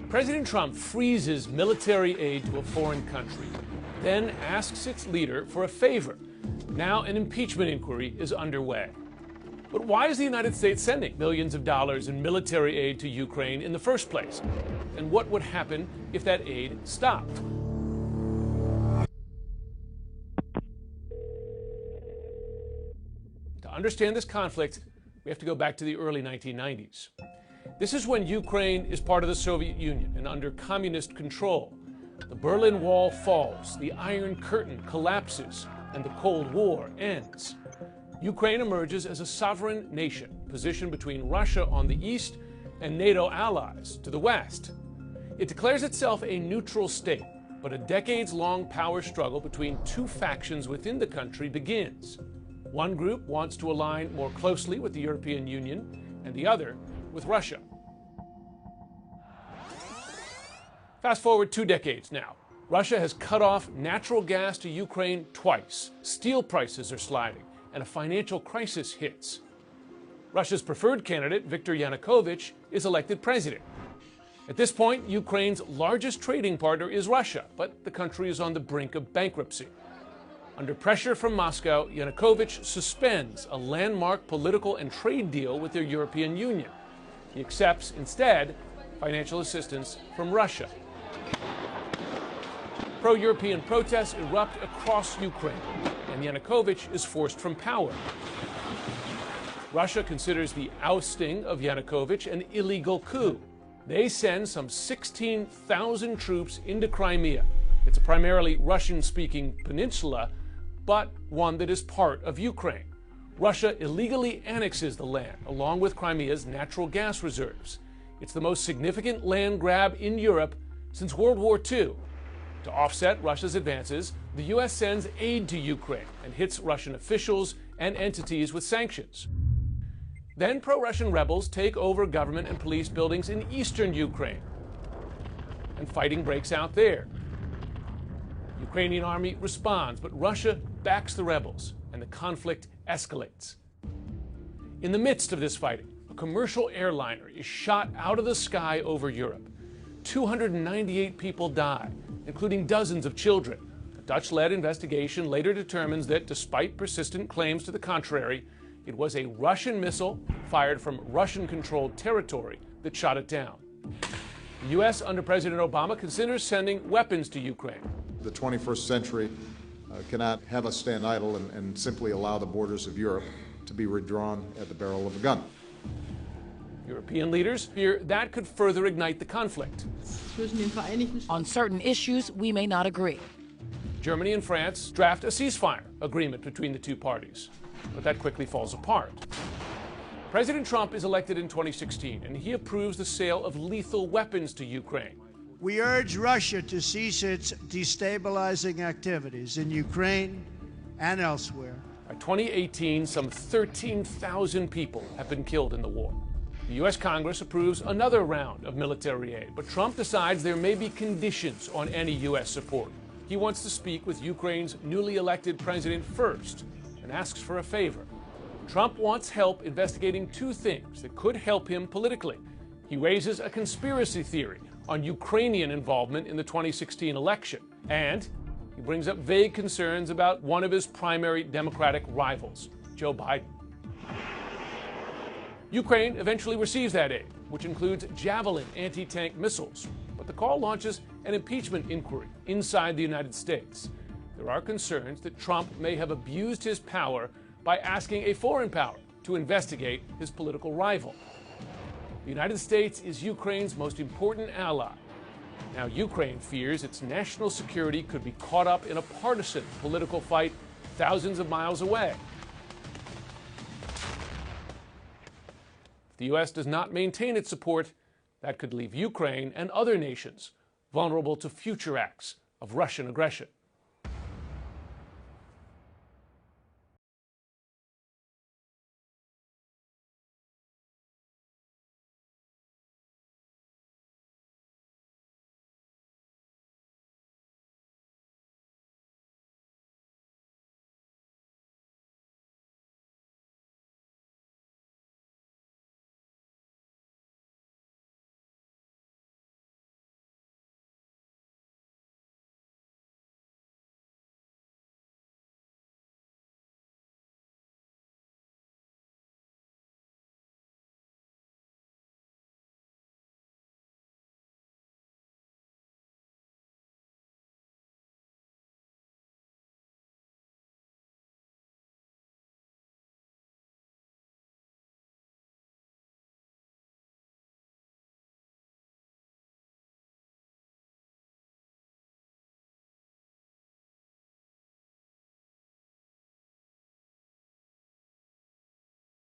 President Trump freezes military aid to a foreign country, then asks its leader for a favor. Now an impeachment inquiry is underway. But why is the United States sending millions of dollars in military aid to Ukraine in the first place? And what would happen if that aid stopped? To understand this conflict, we have to go back to the early 1990s. This is when Ukraine is part of the Soviet Union and under communist control. The Berlin Wall falls, the Iron Curtain collapses, and the Cold War ends. Ukraine emerges as a sovereign nation, positioned between Russia on the east and NATO allies to the west. It declares itself a neutral state, but a decades-long power struggle between two factions within the country begins. One group wants to align more closely with the European Union, and the other with Russia. Fast forward 2 decades now. Russia has cut off natural gas to Ukraine twice. Steel prices are sliding, and a financial crisis hits. Russia's preferred candidate, Viktor Yanukovych, is elected president. At this point, Ukraine's largest trading partner is Russia, but the country is on the brink of bankruptcy. Under pressure from Moscow, Yanukovych suspends a landmark political and trade deal with the European Union. He accepts, instead, financial assistance from Russia. Pro-European protests erupt across Ukraine, and Yanukovych is forced from power. Russia considers the ousting of Yanukovych an illegal coup. They send some 16,000 troops into Crimea. It's a primarily Russian-speaking peninsula, but one that is part of Ukraine. Russia illegally annexes the land, along with Crimea's natural gas reserves. It's the most significant land grab in Europe since World War II. To offset Russia's advances, the U.S. sends aid to Ukraine and hits Russian officials and entities with sanctions. Then pro-Russian rebels take over government and police buildings in eastern Ukraine, and fighting breaks out there. The Ukrainian army responds, but Russia backs the rebels, and the conflict escalates. In the midst of this fighting, a commercial airliner is shot out of the sky over Europe. 298 people die, including dozens of children. A Dutch-led investigation later determines that, despite persistent claims to the contrary, it was a Russian missile fired from Russian-controlled territory that shot it down. The U.S. under President Obama considers sending weapons to Ukraine. The 21st century cannot have us stand idle and simply allow the borders of Europe to be redrawn at the barrel of a gun. European leaders fear that could further ignite the conflict. On certain issues, we may not agree. Germany and France draft a ceasefire agreement between the two parties, but that quickly falls apart. President Trump is elected in 2016, and he approves the sale of lethal weapons to Ukraine. We urge Russia to cease its destabilizing activities in Ukraine and elsewhere. By 2018, some 13,000 people have been killed in the war. The U.S. Congress approves another round of military aid, but Trump decides there may be conditions on any U.S. support. He wants to speak with Ukraine's newly elected president first and asks for a favor. Trump wants help investigating two things that could help him politically. He raises a conspiracy theory on Ukrainian involvement in the 2016 election, and he brings up vague concerns about one of his primary Democratic rivals, Joe Biden. Ukraine eventually receives that aid, which includes Javelin anti-tank missiles, but the call launches an impeachment inquiry inside the United States. There are concerns that Trump may have abused his power by asking a foreign power to investigate his political rival. The United States is Ukraine's most important ally. Now, Ukraine fears its national security could be caught up in a partisan political fight thousands of miles away. If the U.S. does not maintain its support, that could leave Ukraine and other nations vulnerable to future acts of Russian aggression.